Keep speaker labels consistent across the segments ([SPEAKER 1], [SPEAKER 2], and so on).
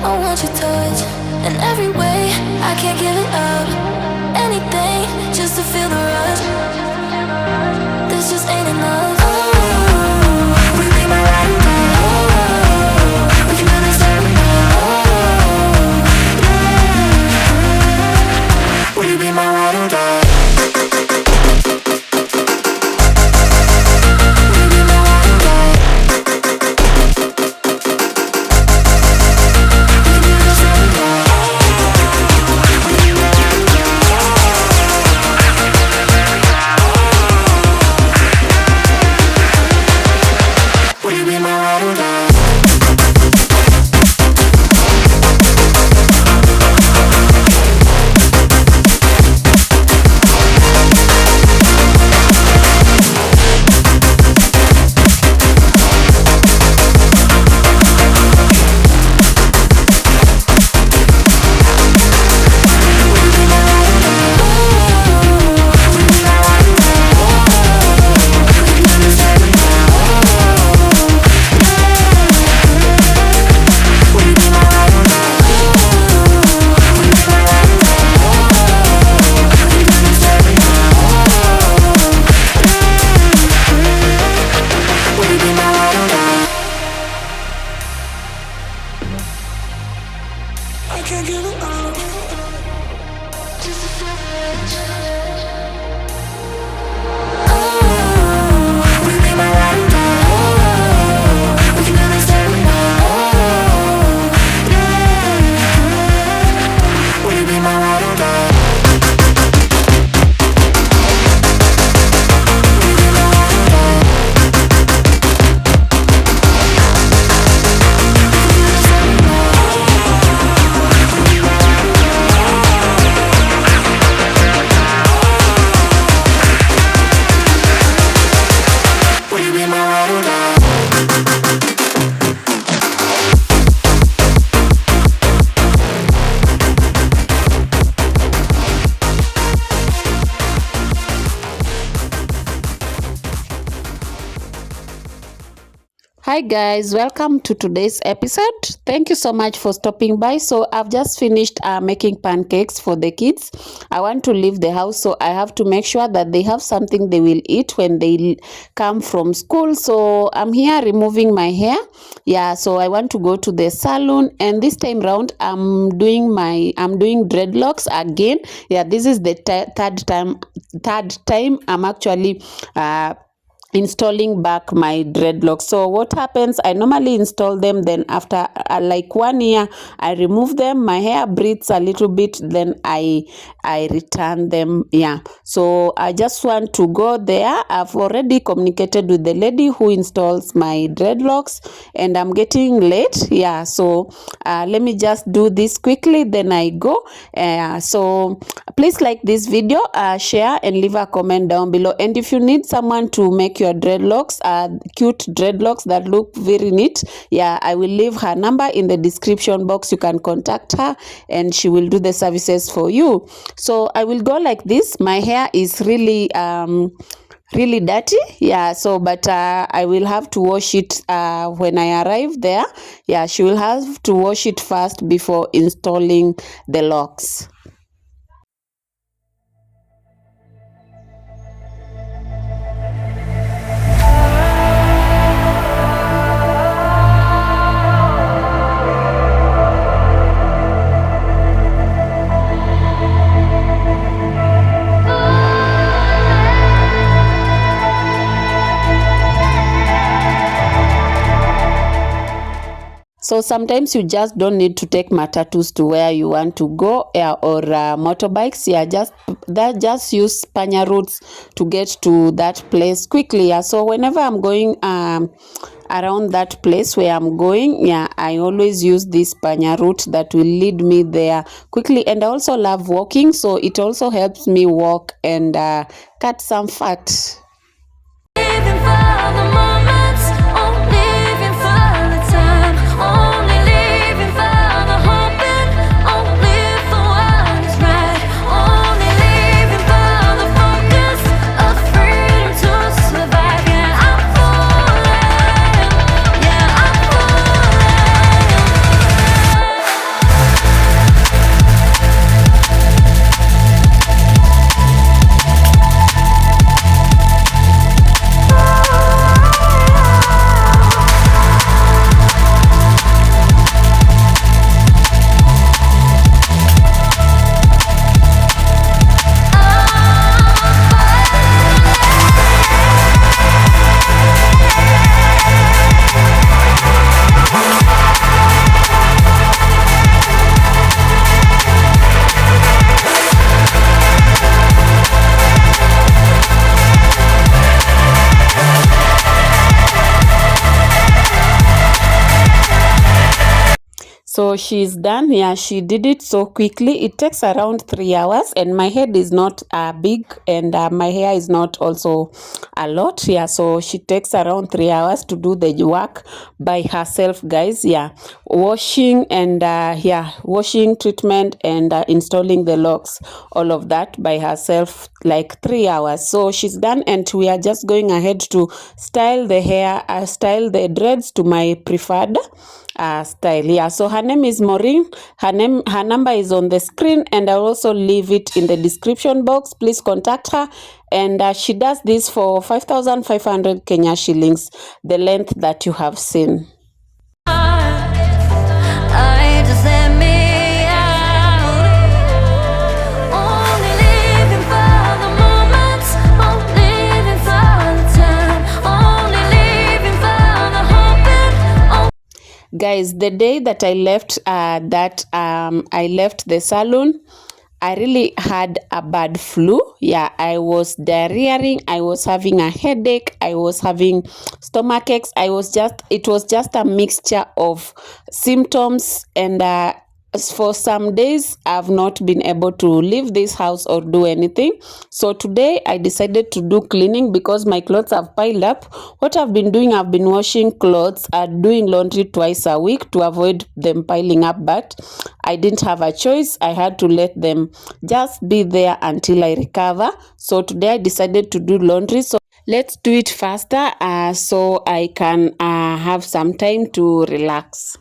[SPEAKER 1] I want your touch in every way. I can't give it up. Anything just to feel the rush. This just ain't enough. Oh, we be my ride or die. Oh, we can do this every night. Oh, yeah. Will you be my ride or die?
[SPEAKER 2] Hi guys, welcome to today's episode. Thank you so much for stopping by. So I've just finished making pancakes for the kids. I want to leave the house, so I have to make sure that they have something they will eat when they come from school. So I'm here removing my hair. Yeah, so I want to go to the salon, and this time round I'm doing dreadlocks again. Yeah, this is the third time I'm actually installing back my dreadlocks. So what happens, I normally install them, then after like 1 year I remove them, my hair breathes a little bit, then I return them. Yeah, so I just want to go there. I've already communicated with the lady who installs my dreadlocks and I'm getting late. Yeah, so let me just do this quickly, then I go. So please like this video, share and leave a comment down below. And if you need someone to make your dreadlocks, cute dreadlocks that look very neat, yeah, I will leave her number in the description box. You can contact her and she will do the services for you. So I will go like this. My hair is really really dirty. Yeah, so but I will have to wash it when I arrive there. Yeah, she will have to wash it first before installing the locks. So sometimes you just don't need to take matatus to where you want to go, or motorbikes. Yeah, just use panya routes to get to that place quickly. Yeah, so whenever I'm going around that place where I'm going, yeah, I always use this panya route that will lead me there quickly. And I also love walking, so it also helps me walk and cut some fat. So she's done. Yeah, she did it so quickly. It takes around 3 hours, and my head is not big, and my hair is not also a lot. Yeah, so she takes around 3 hours to do the work by herself, guys. Yeah, washing and washing, treatment, and installing the locks, all of that by herself, like 3 hours. So she's done, and we are just going ahead to style the hair, style the dreads to my preferred style. Yeah, so her name is Maureen. Her number is on the screen, and I'll also leave it in the description box. Please contact her, and she does this for 5,500 Kenya shillings, the length that you have seen.
[SPEAKER 1] I just let me out. Only living for the moment, only living for the time, only living for the hoping.
[SPEAKER 2] Guys, the day that I left I left the salon, I really had a bad flu. Yeah, I was diarrheaing, I was having a headache, I was having stomach aches. It was just a mixture of symptoms, and for some days I've not been able to leave this house or do anything. So today I decided to do cleaning because my clothes have piled up. What I've been doing, I've been washing clothes and doing laundry twice a week to avoid them piling up, but I didn't have a choice. I had to let them just be there until I recover. So today I decided to do laundry. So let's do it faster so I can have some time to relax.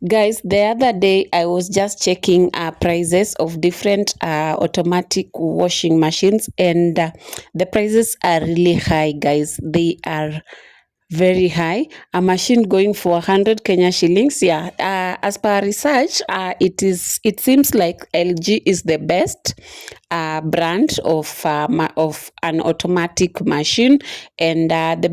[SPEAKER 2] Guys, the other day I was just checking prices of different automatic washing machines, and the prices are really high, guys. They are very high. A machine going for 100 Kenya shillings. Yeah. As per research, it seems like LG is the best brand of an automatic machine, and the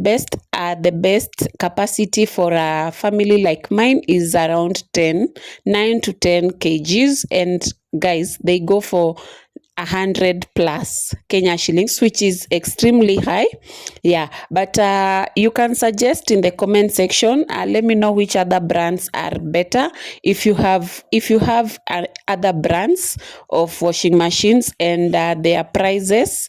[SPEAKER 2] best capacity for a family like mine is around 9 to 10 kgs, and guys, they go for 100 plus Kenya shillings, which is extremely high. Yeah, but you can suggest in the comment section. Let me know which other brands are better. If you have other brands of washing machines and their prices,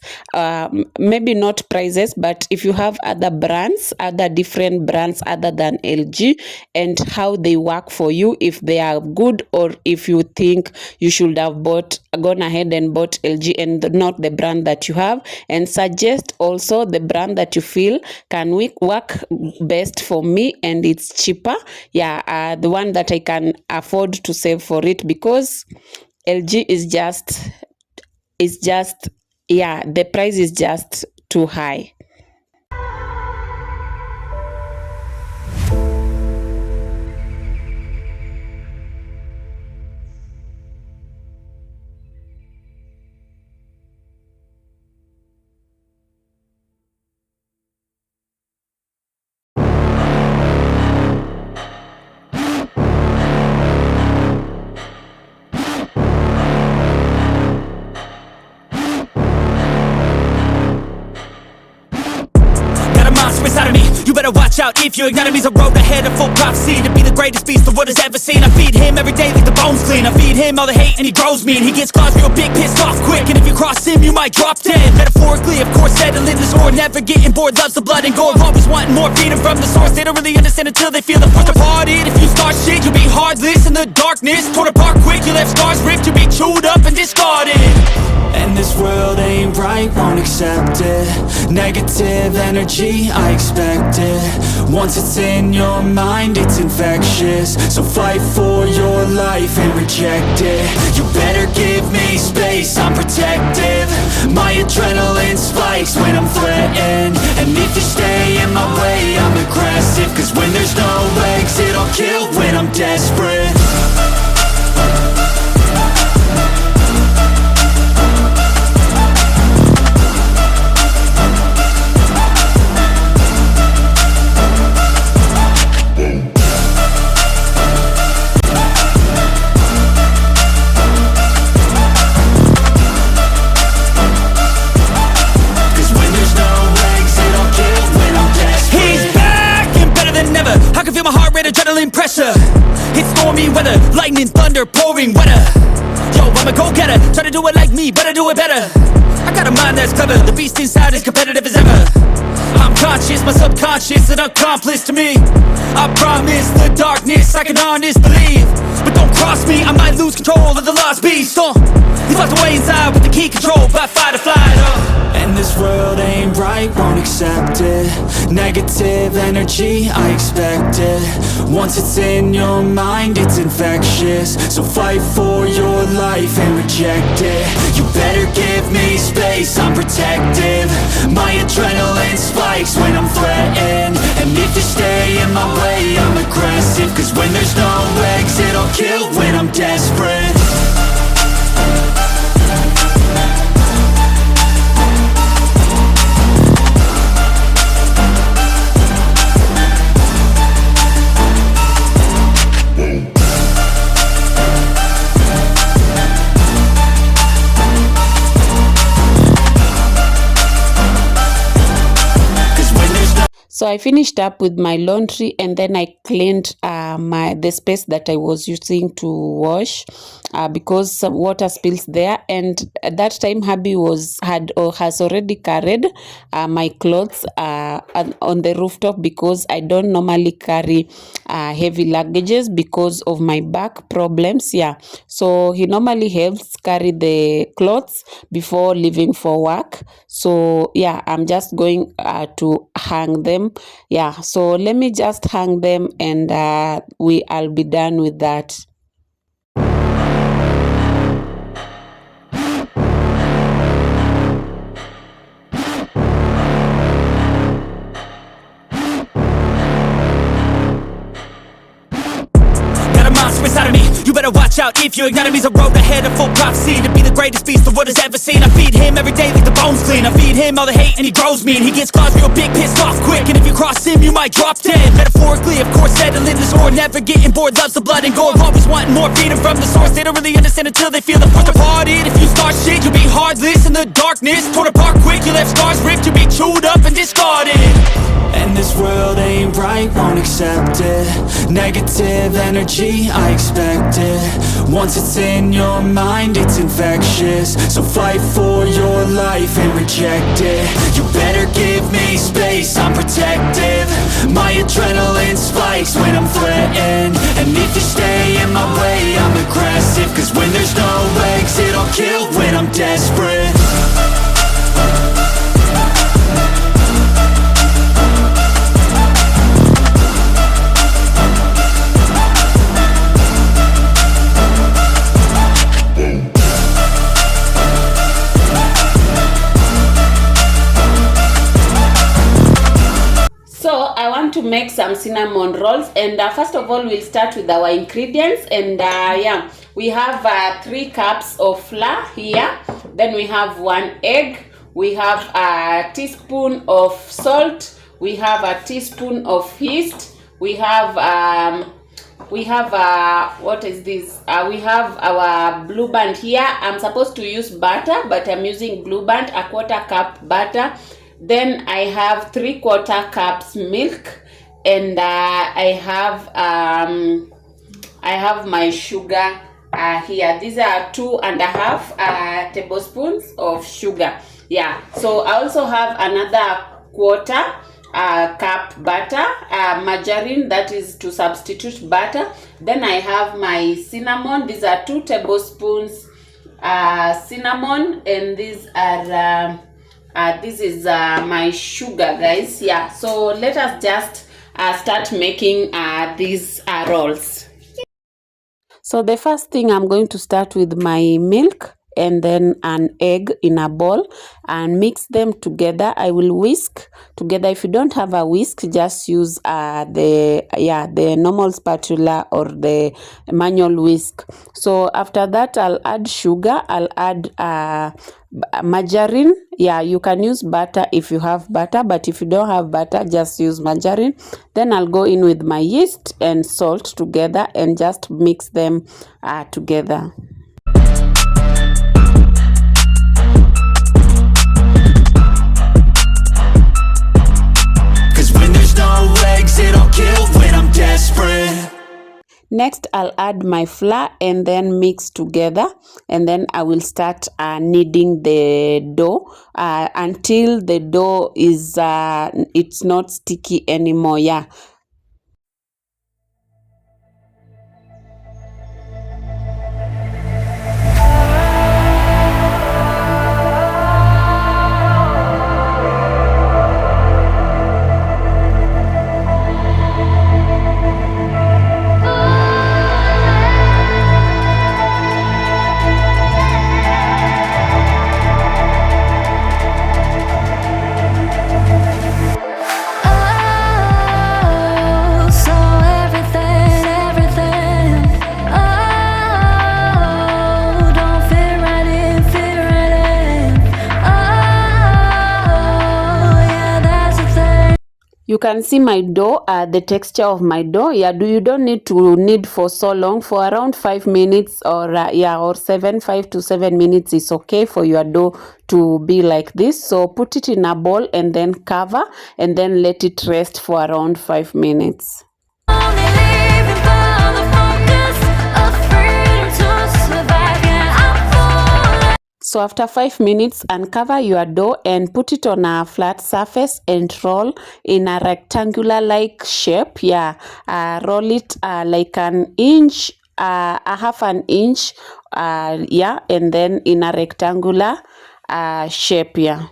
[SPEAKER 2] maybe not prices, but if you have other brands, other different brands other than LG, and how they work for you, if they are good, or if you think you should have gone ahead and bought LG and not the brand that you have, and suggest also the brand that you feel can work best for me and it's cheaper. Yeah, the one that I can afford to save for it, because LG is just yeah, the price is just too high.
[SPEAKER 3] Got a monster inside of me, you better watch out. If you ignite me's a road ahead of full prophecy, to be the greatest beast the world has ever seen. I feed him every day like the bones clean. I feed him all the hate and he grows me, and he gets claws real big, pissed off quick. And if you cross him you might drop dead. Metaphorically, of course, settling the score, never getting bored, loves the blood and gore. Always wanting more, feed him from the source. They don't really understand until they feel the force departed. If you start shit, you'll be heartless in the darkness, torn apart quick, you left scars ripped, you'll be chewed up and discarded. And this world ain't right, won't accept it. Negative energy, I expect it. Once it's in your mind, it's infectious. So fight for your life and reject it. You better give me space, I'm protective. My adrenaline spikes when I'm threatened. And if you stay in my way, I'm aggressive. Cause when there's no exit, I'll kill when I'm desperate. Adrenaline pressure, it's stormy weather, lightning, thunder, pouring weather. Yo, I'm a go-getter, try to do it like me, but I do it better. I got a mind that's clever, the beast inside is competitive as ever. I'm conscious, my subconscious, an accomplice to me. I promise the darkness, I can honest believe. But don't cross me, I might lose control of the lost beast. He's locked away inside with the key controlled by fight or flight. And this world ain't right, won't accept it. Negative energy, I expect it. Once it's in your mind, it's infectious. So fight for your life and reject it. You better give me space, I'm protective. My adrenaline spikes when I'm threatened. And if you stay in my way, I'm aggressive. Cause when there's no exit, I'll kill when I'm desperate.
[SPEAKER 2] So I finished up with my laundry, and then I cleaned the space that I was using to wash, because some water spills there. And at that time, hubby has already carried my clothes on the rooftop, because I don't normally carry heavy luggages because of my back problems. Yeah, so he normally helps carry the clothes before leaving for work. So yeah, I'm just going to hang them them. Yeah, so let me just hang them, and I'll be done with that.
[SPEAKER 3] Inside of me, you better watch out if you ignite me's a road ahead of full prophecy to be the greatest beast the world has ever seen. I feed him every day like the bones clean. I feed him all the hate and he grows me, and he gets claws real big, pissed off quick. And if you cross him, you might drop dead. Metaphorically, of course, settling the score, never getting bored, loves the blood and gore. Always wanting more, feeding from the source. They don't really understand until they feel the force departed. If you start shit, you'll be heartless in the darkness, torn apart quick. You left scars ripped, you'll be chewed up and discarded. And this world ain't right, won't accept it. Negative energy, I expect it. Once it's in your mind, it's infectious. So fight for your life and reject it. You better give me space, I'm protective. My adrenaline spikes when I'm threatened. And if you stay in my way, I'm aggressive. Cause when there's no exit, I'll kill when I'm desperate.
[SPEAKER 2] To make some cinnamon rolls, and first of all we'll start with our ingredients. And yeah, we have 3 cups of flour here, then we have 1 egg, we have a teaspoon of salt, we have a teaspoon of yeast, we have what is this, we have our blue band here. I'm supposed to use butter, but I'm using blue band, a 1/4 cup butter. Then I have 3/4 cups milk, and I have my sugar here. These are 2.5 tablespoons of sugar. Yeah, so I also have another 1/4 cup butter, margarine, that is to substitute butter. Then I have my cinnamon. These are 2 tablespoons cinnamon, and these are this is my sugar, guys. Yeah, so let us just start making these rolls. So the first thing, I'm going to start with my milk and then an egg in a bowl and mix them together. I will whisk together. If you don't have a whisk, just use the normal spatula or the manual whisk. So after that, I'll add sugar, I'll add margarine. Yeah, you can use butter if you have butter, but if you don't have butter, just use margarine. Then I'll go in with my yeast and salt together and just mix them together. No exit, I'll kill when I'm desperate. Next, I'll add my flour and then mix together, and then I will start kneading the dough until the dough is it's not sticky anymore. Yeah. You can see my dough, the texture of my dough. Yeah, you don't need to knead for so long. For around 5 minutes or 5 to 7 minutes is okay for your dough to be like this. So put it in a bowl and then cover and then let it rest for around 5 minutes. So after 5 minutes, uncover your dough and put it on a flat surface and roll in a rectangular like shape. Yeah, roll it like an inch, a half an inch, yeah, and then in a rectangular shape. Yeah.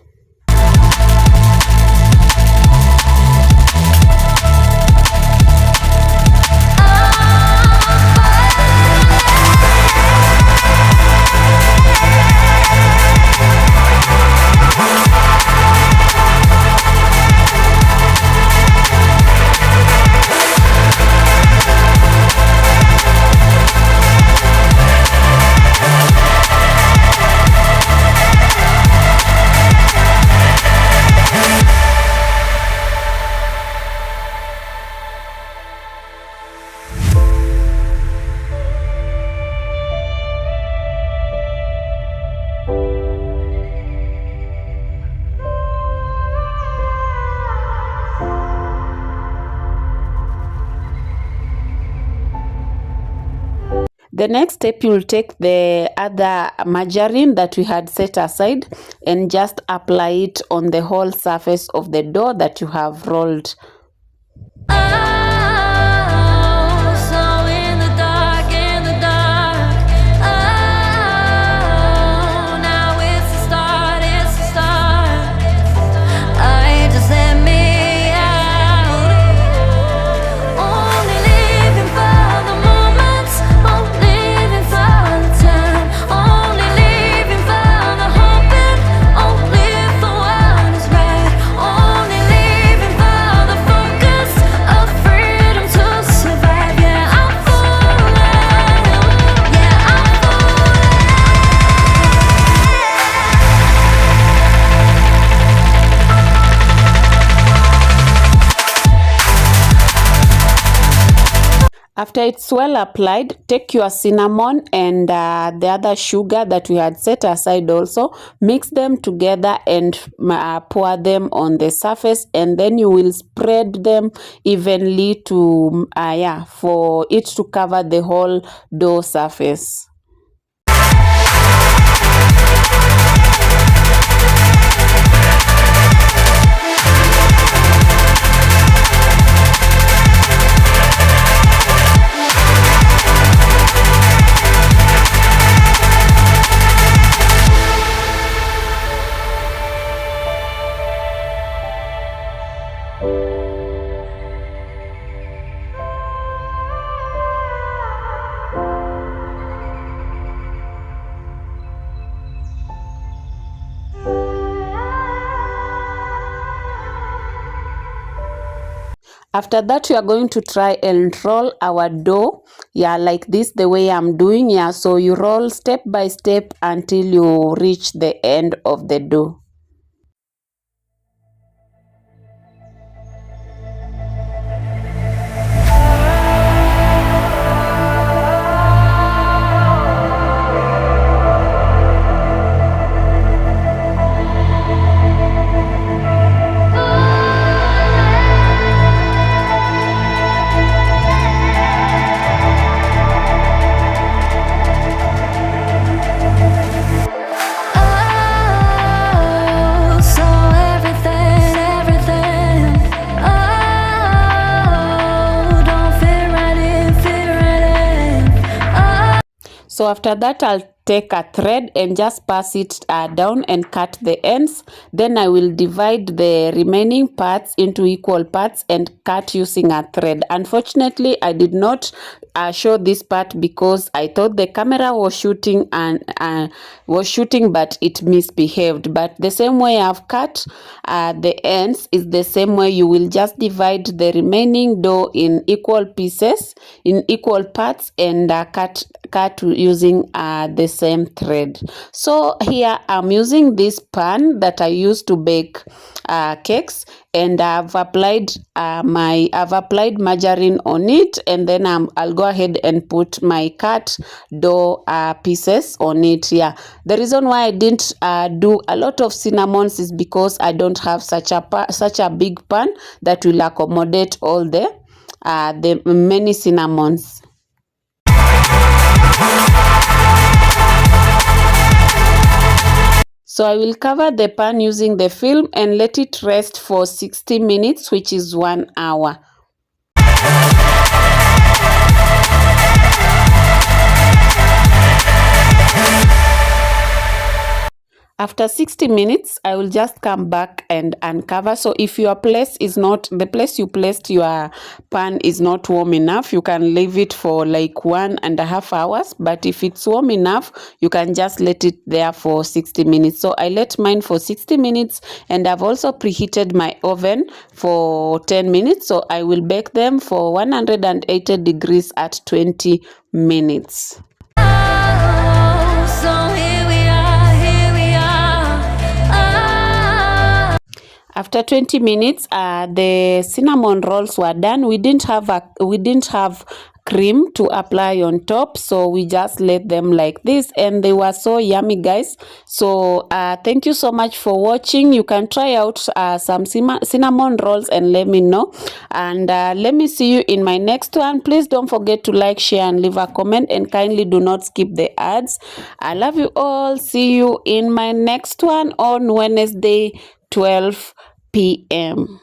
[SPEAKER 2] The next step, you'll take the other margarine that we had set aside and just apply it on the whole surface of the dough that you have rolled. After it's well applied, take your cinnamon and the other sugar that we had set aside also, mix them together and pour them on the surface, and then you will spread them evenly to for it to cover the whole dough surface. After that, we are going to try and roll our dough, like this, the way I'm doing. So you roll step by step until you reach the end of the dough. So after that, I'll take a thread and just pass it down and cut the ends. Then I will divide the remaining parts into equal parts and cut using a thread. Unfortunately, I did not show this part because I thought the camera was shooting but it misbehaved. But the same way I've cut the ends is the same way you will just divide the remaining dough in equal pieces, in equal parts, and cut using the same thread. So here I'm using this pan that I use to bake cakes, and I've applied margarine on it, and then I'll go ahead and put my cut dough pieces on it. The reason why I didn't do a lot of cinnamons is because I don't have such a big pan that will accommodate all the many cinnamons. So I will cover the pan using the film and let it rest for 60 minutes, which is 1 hour. After 60 minutes, I will just come back and uncover. So if your place is not, the place you placed your pan is not warm enough, you can leave it for like 1.5 hours. But if it's warm enough, you can just let it there for 60 minutes. So I let mine for 60 minutes, and I've also preheated my oven for 10 minutes. So I will bake them for 180 degrees at 20 minutes. After 20 minutes, the cinnamon rolls were done. We didn't have cream to apply on top. So we just let them like this, and they were so yummy, guys. So thank you so much for watching. You can try out some cinnamon rolls and let me know, and let me see you in my next one. Please don't forget to like, share, and leave a comment, and kindly do not skip the ads. I love you all. See you in my next one on Wednesday 12 p.m.